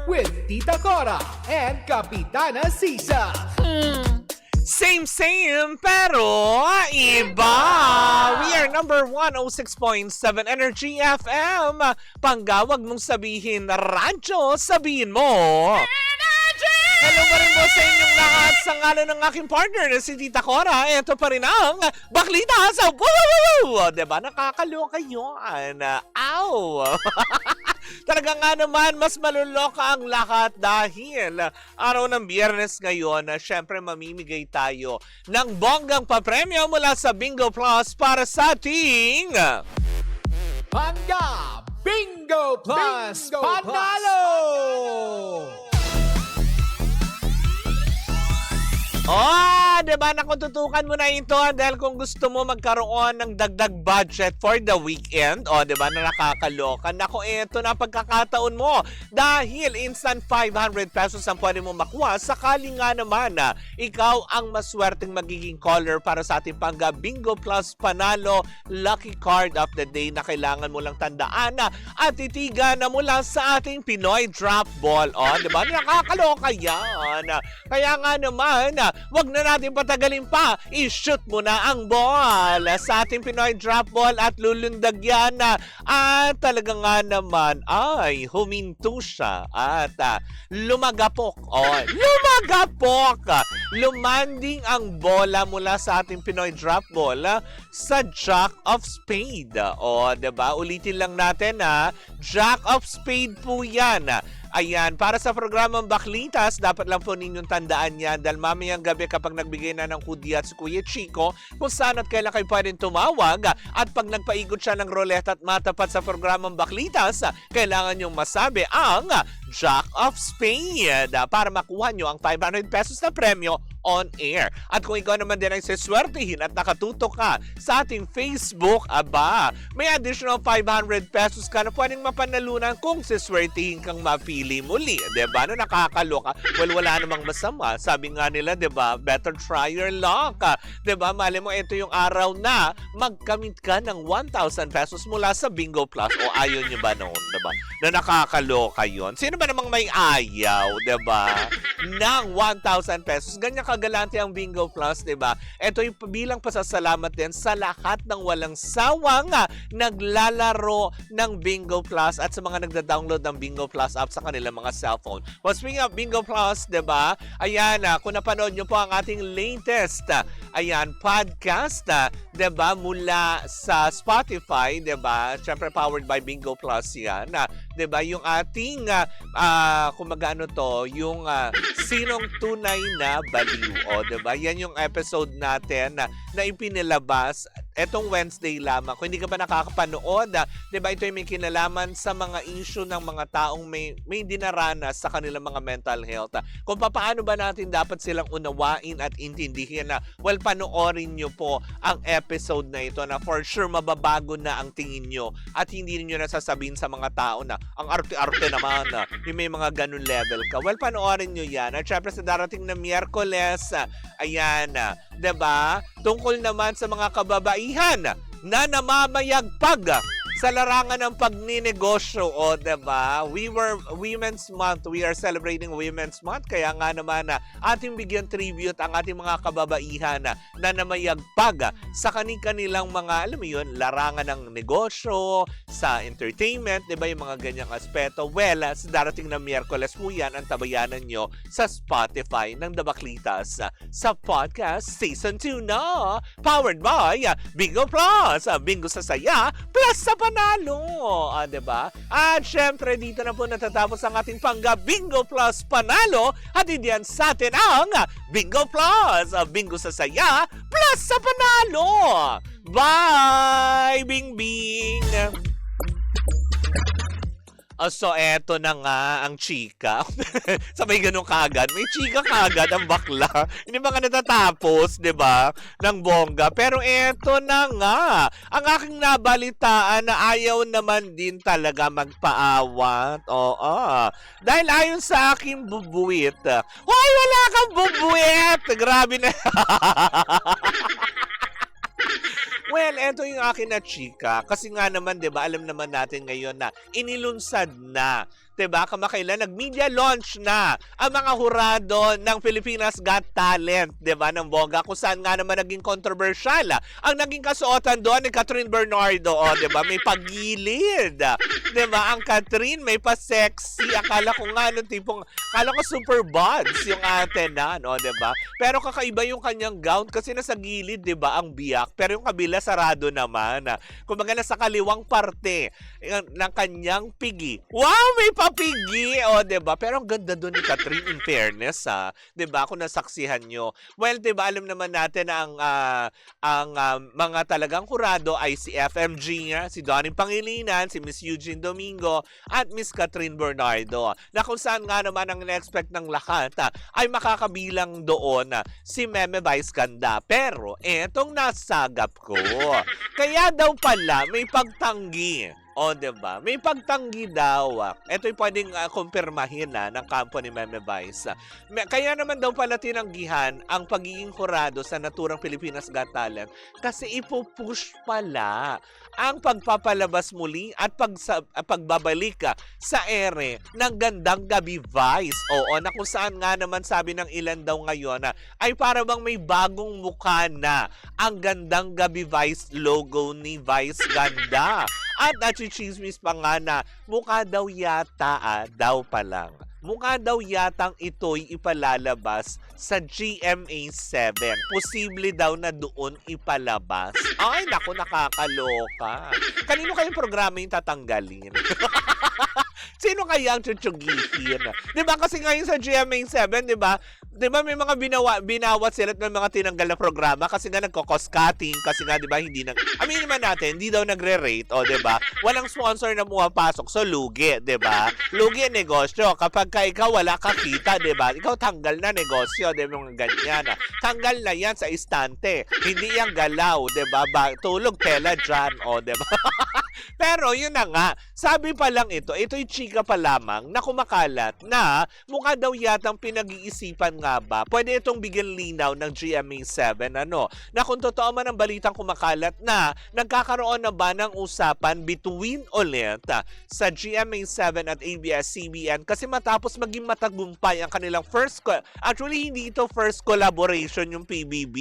With Tita Cora and Kapitana Sisa. Same, pero iba. We are number 106.7 Energy FM. Panggawag mong sabihin na radyo, sabihin mo. Hello pa rin po sa inyong lahat sa ngalan ng aking partner na si Tita Cora. Ito pa rin ang Baklita sa Woo! Diba? Nakakaloka yun. Ow! Talaga nga naman, mas maluloka ang lahat dahil araw ng Biyernes ngayon na syempre mamimigay tayo ng bonggang papremyo mula sa Bingo Plus para sa ating Panga Bingo Plus Panalo! Diba? Nakututukan mo na ito dahil kung gusto mo magkaroon ng dagdag budget for the weekend, diba, na nakakaloka. Naku, ito na pagkakataon mo dahil instant 500 pesos ang pwede mo makuha. Sakali nga naman na ikaw ang maswerteng magiging caller para sa ating Panga Bingo Plus Panalo Lucky Card of the Day na kailangan mo lang tandaan at titigan na mula sa ating Pinoy Drop Ball. Diba? Nakakaloka yan. Kaya nga naman, wag na natin patagalin pa. I-shoot mo na ang ball sa ating Pinoy Drop Ball at lulundag yan. At talaga nga naman ay huminto siya at lumagapok. Lumagapok! Lumanding ang bola mula sa ating Pinoy Drop Ball sa Jack of Spade. Diba? Ulitin lang natin Jack of Spade po yan. Ayan, para sa programang Baklitas, dapat lang po ninyong tandaan yan dahil mamayang gabi kapag nagbigay na ng hudya at si Kuya Chico, kung saan at kailan kayo pwedeng tumawag at pag nagpaigot siya ng roulette at matapat sa programang Baklitas, kailangan nyong masabi ang Jack of Spade para makuha nyo ang 500 pesos na premyo on air. At kung ikaw naman din ay siswertihin at nakatutok ka sa ating Facebook, may additional 500 pesos ka na pwedeng mapanalunan kung siswertihin kang mapili muli. Diba? Na nakakaloka. Well, wala namang masama. Sabi nga nila, diba? Better try your luck. Diba? Mali mo, ito yung araw na magkamit ka ng 1,000 pesos mula sa Bingo Plus. O ayaw nyo ba noon? Diba? Na nakakaloka yun. Sino ba namang may ayaw? Diba? Ng 1,000 pesos. Ganyan kagalante ang Bingo Plus, diba? Ito yung bilang pasasalamat din sa lahat ng walang sawang naglalaro ng Bingo Plus at sa mga nagda-download ng Bingo Plus app sa kanilang mga cellphone. Well, speaking of Bingo Plus, diba? Ayan, kung napanood nyo po ang ating latest podcast, diba? Mula sa Spotify, diba? Siyempre powered by Bingo Plus yan. Diba? Yung ating, kung magano to, yung sinong tunay na baliw. Diba? Yan yung episode natin na ipinilabas etong Wednesday lamang. Kung hindi ka pa nakakapanood, diba, ito yung may kinalaman sa mga issue ng mga taong may dinaranas sa kanilang mga mental health. Kung paano ba natin dapat silang unawain at intindihin well, panoorin nyo po ang episode na ito na for sure mababago na ang tingin nyo at hindi nyo nasasabihin sa mga tao na ang arte-arte naman yung may mga ganun level ka. Well, panoorin nyo yan. At syempre sa darating na Miyerkules, ayan, diba? Tungkol naman sa mga kababaihan na namamayagpag sa larangan ng pagninegosyo, diba? Women's Month. We are celebrating Women's Month. Kaya nga naman ating bigyan tribute ang ating mga kababaihan na namayagpag sa kanilang mga, alam mo yun, larangan ng negosyo, sa entertainment, diba? Yung mga ganyang aspeto. Well, sa darating na Miyerkules po yan ang tabayanan nyo sa Spotify ng The Baklitas sa podcast Season 2 na powered by Bingo Plus. Bingo sa saya plus sa panalo. Diba? At syempre, dito na po natatapos ang ating Panga Bingo Plus Panalo. Hatid yan sa atin ang Bingo Plus. Bingo sa saya plus sa panalo. Bye, Bing Bing! So, eto na nga ang chika. Sabay ganun kagad. May chika kagad ang bakla. Hindi ba nga natatapos, di ba? Ng bongga. Pero eto na nga. Ang aking nabalitaan na ayaw naman din talaga magpaawat. Oo. Dahil ayon sa aking bubuit. Hoy, wala kang bubuit! Grabe na. Well, eto yung akin na chika. Kasi nga naman, di ba, alam naman natin ngayon na inilunsad na, di ba, kamakailan, nag-media launch na ang mga hurado ng Pilipinas Got Talent, di ba, ng bongga, kung saan nga naman naging controversial. Ang naging kasuotan doon ni Catherine Bernardo, di ba, may pagilid. Di ba, ang Catherine may pa-sexy. Akala ko nga, akala ko super buds yung ate na, di ba? Pero kakaiba yung kanyang gown kasi nasa gilid, di ba, ang biyak. Pero yung kabila sarado naman. Kumbaga nasa kaliwang parte ng kanyang pigi. Wow, may papigi! Di ba? Pero ang ganda doon ni Catherine, in fairness, di ba? Kung nasaksihan nyo. Well, di ba, alam naman natin na ang mga talagang kurado ay si FMG, si Donnie Pangilinan, si Miss Eugene Domingo, at Miss Catherine Bernardo. Na kung saan nga naman ang in-expect ng lahat ay makakabilang doon si Meme Vice Ganda. Pero etong nasagap ko, kaya daw pala may pagtanggi. Diba? May pagtanggi daw. Ito'y pwedeng kumpirmahin ng kampo ni Meme Vice. Kaya naman daw pala tinanggihan ang pagiging kurado sa naturang Pilipinas Got Talent kasi ipupush pala ang pagpapalabas muli at pagbabalik sa ere ng Gandang Gabi Vice. Na kung saan nga naman sabi ng ilan daw ngayon ay para bang may bagong mukha na ang Gandang Gabi Vice logo ni Vice Ganda. At nachichismis pa nga na mukha daw yata daw pa lang. Mukha daw yatang ito'y ipalalabas sa GMA7. Posible daw na doon ipalabas. Ay, naku, nakakaloka. Kanino kayong programa yung tatanggalin? Sino kaya ang chuchugihin? Di ba kasi ngayon sa GMA7, di ba? Di ba may mga binawat sila at may mga tinanggal na programa kasi nga nagko-cost cutting kasi nga di ba hindi aminin naman natin, hindi daw nagre-rate, di ba? Walang sponsor na pumapasok, so lugi, di ba? Lugi ang negosyo. Kapag ikaw wala ka kita, di ba? Ikaw tanggal na negosyo, di ba? Mga ganyan. Tanggal na yan sa istante. Hindi yan galaw, di ba? Tulog tela dyan, di ba? Pero yun na nga, sabi pa lang ito'y chika pa lamang na kumakalat na mukha daw yatang pinag-iisipan nga ba. Pwede itong bigyan linaw ng GMA7 na kung totoo man ang balitang kumakalat na nagkakaroon na ba ng usapan between ulit sa GMA7 at ABS-CBN kasi matapos maging matagumpay ang kanilang actually hindi ito first collaboration yung PBB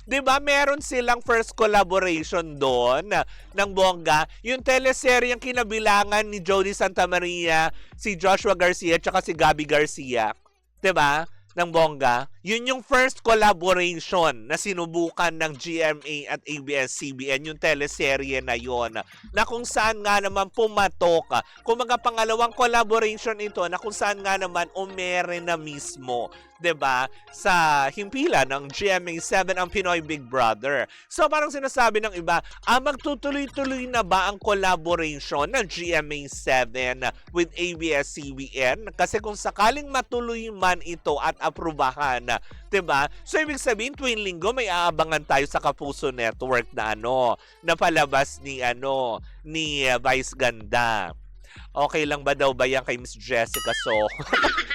Diba meron silang first collaboration doon ng bongga. Yung teleseryeng kinabilangan ni Jody Santa Maria, si Joshua Garcia, tsaka si Gabby Garcia. Diba? Ng bongga. Yun yung first collaboration na sinubukan ng GMA at ABS-CBN, yung teleserye na yon. Na kung saan nga naman pumatok. Kung mga pangalawang collaboration ito, na kung saan nga naman umere na mismo. 'Di ba? Sa himpilan ng GMA7 ang Pinoy Big Brother. So parang sinasabi ng iba, magtutuloy-tuloy na ba ang collaboration ng GMA7 with ABS-CBN? Kasi kung sakaling matuloy man ito at aprubahan, 'di ba? So ibig sabihin tuwing linggo may aabangan tayo sa Kapuso Network na na palabas ni Vice Ganda. Okay lang ba daw ba yan kay Miss Jessica So?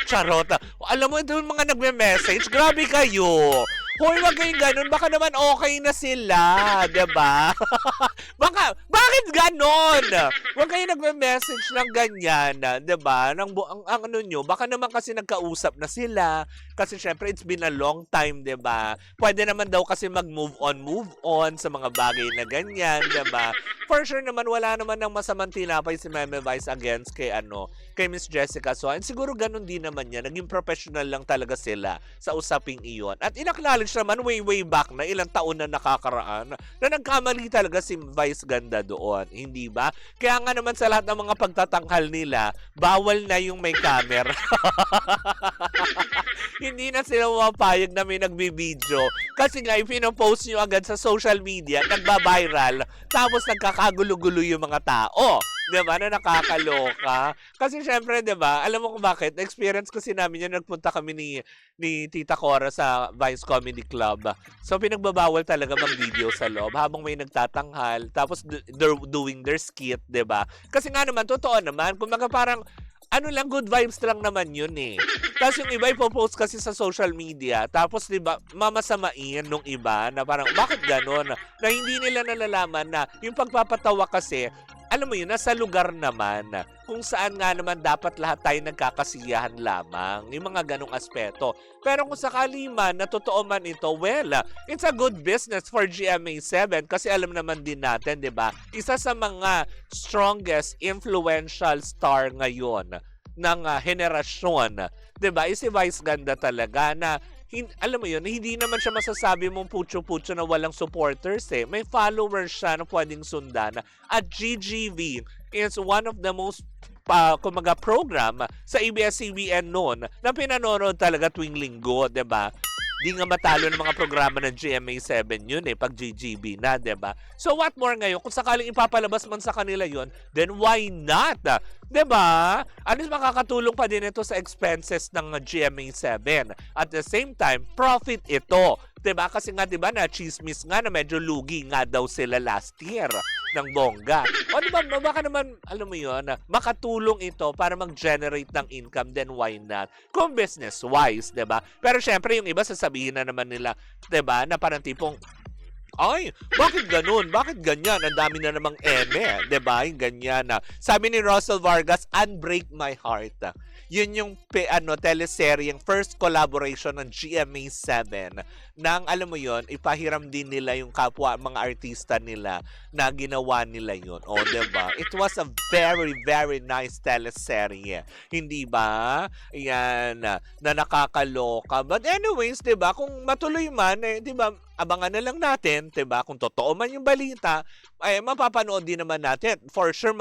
Charota. Alam mo, ito yung mga nagme-message. Grabe kayo. Hoy, wag kayong ganun. Baka naman okay na sila. Diba? Bakit ganon? Wag kayong nagme-message ng ganyan. Diba? Ang ano nyo, baka naman kasi nagkausap na sila. Kasi syempre, it's been a long time, diba? Pwede naman daw kasi move on sa mga bagay na ganyan, diba? For sure naman, wala naman ng masamang tinapay si Meme Vice against kay Miss Jessica So. And siguro ganun din naman yan. Naging professional lang talaga sila sa usaping iyon. At in-acknowledge naman way back na ilang taon na nakakaraan na nagkamali talaga si Vice Ganda doon. Hindi ba? Kaya nga naman sa lahat ng mga pagtatanghal nila, bawal na yung may camera. Hindi na sila mapapayag na may nagbibideo. Kasi nga, ipinopost nyo agad sa social media, nagba-viral, tapos nagkakagulo-gulo yung mga tao. Diba? Na nakakaloka. Kasi syempre, diba, alam mo kung bakit? Na-experience kasi namin yan, nagpunta kami ni Tita Cora sa Vice Comedy Club. So, pinagbabawal talaga mag-video sa loob habang may nagtatanghal. Tapos, they're doing their skit, diba? Kasi nga naman, totoo naman, kung parang ano lang, good vibes lang naman yun eh. Tapos yung iba ipopost kasi sa social media, tapos di ba mamasamain nung iba na parang bakit ganon? Na hindi nila nalalaman na yung pagpapatawa kasi, alam mo yun, nasa lugar naman kung saan nga naman dapat lahat tayo nagkakasiyahan lamang. Yung mga ganong aspeto. Pero kung sakali man, na totoo man ito, well, it's a good business for GMA7 kasi alam naman din natin, di ba? Isa sa mga strongest influential star ngayon ng henerasyon, di ba? Si Vice Ganda talaga na alam mo yun, hindi naman siya masasabi mong putyo-putyo na walang supporters eh. May followers siya na pwedeng sundan. At GGV is one of the most kumaga program sa ABS-CBN noon na pinanonood talaga tuwing linggo, 'di ba? Di nga matalo ng mga programa ng GMA7 yun eh, pag GGB na, 'di ba? So what more ngayon, kung sakaling ipapalabas man sa kanila yun, then why not? 'Di ba? At least makakatulong pa din ito sa expenses ng GMA7. At the same time, profit ito. 'Di ba? Kasi nga 'di ba na chismis nga na medyo lugi nga daw sila last year ng bongga. O 'di ba, baka naman alam mo 'yon, makatulong ito para mag-generate ng income, then why not? Kung business wise, 'di ba? Pero syempre yung iba sasabihin na naman nila, 'di ba, na parang tipong ay, bakit ganun? Bakit ganyan? Ang dami na namang eme, 'di ba? Yung ganyan na. Sabi ni Russell Vargas, Unbreak My Heart. Yun yung teleseryeng first collaboration ng GMA7 nang alam mo yon, ipahiram din nila yung kapwa mga artista nila na ginawa nila yun. O, diba? It was a very, very nice teleserye. Hindi ba? Yan, na nakakaloka. But anyways, diba? Kung matuloy man, diba? Abangan na lang natin, 'di ba? Kung totoo man yung balita, ay mapapanood din naman natin. For sure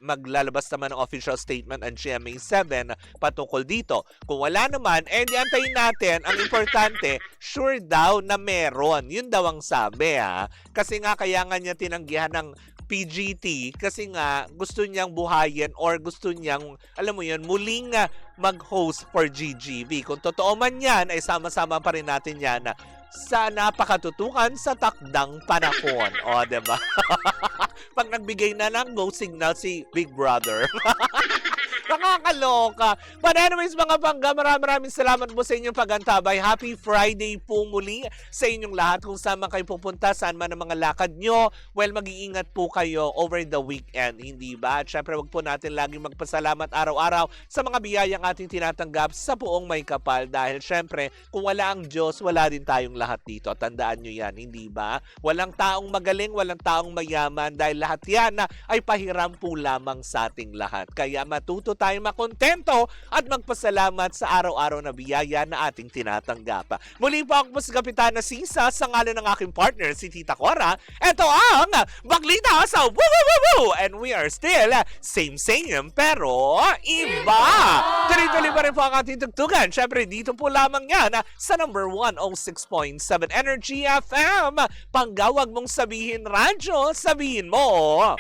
maglalabas naman ng official statement ang GMA7 patungkol dito. Kung wala naman, di antayin natin. Ang importante, sure daw na meron. Yun daw ang sabi, ha. Kasi nga kaya nga niya tinanggihan ng PGT kasi nga gusto niyang buhayin or gusto niyang, alam mo yun, muling mag-host for GGB. Kung totoo man yan, ay sama-sama pa rin natin yan sa napakatutukan sa takdang panahon. O, diba? Pag nagbigay na ng go signal si Big Brother. Nakakaloka. But anyways, mga pangga, maraming salamat po sa inyong pagantabay. Happy Friday po muli sa inyong lahat. Kung saan man kayo pupunta, saan man ang mga lakad nyo, well, mag-iingat po kayo over the weekend, hindi ba? At syempre, wag po natin laging magpasalamat araw-araw sa mga biyayang ating tinatanggap sa buong may kapal. Dahil syempre, kung wala ang Diyos, wala din tayong lahat dito. Tandaan nyo yan, hindi ba? Walang taong magaling, walang taong mayaman, dahil lahat yan ay pahiram po lamang sa ating lahat. Kaya matuto tayo makontento at magpasalamat sa araw-araw na biyaya na ating tinatanggap. Muli po ako po si Kapitana Sisa sa ngalan ng aking partner, si Tita Cora. Ito ang Baglita sa Woo Woo Woo Woo! And we are still same pero iba! Tuloy-tuloy pa rin po ang ating tugtugan. Siyempre, dito po lamang yan sa number 106.7 Energy FM. Panggawag mong sabihin radyo, sabihin mo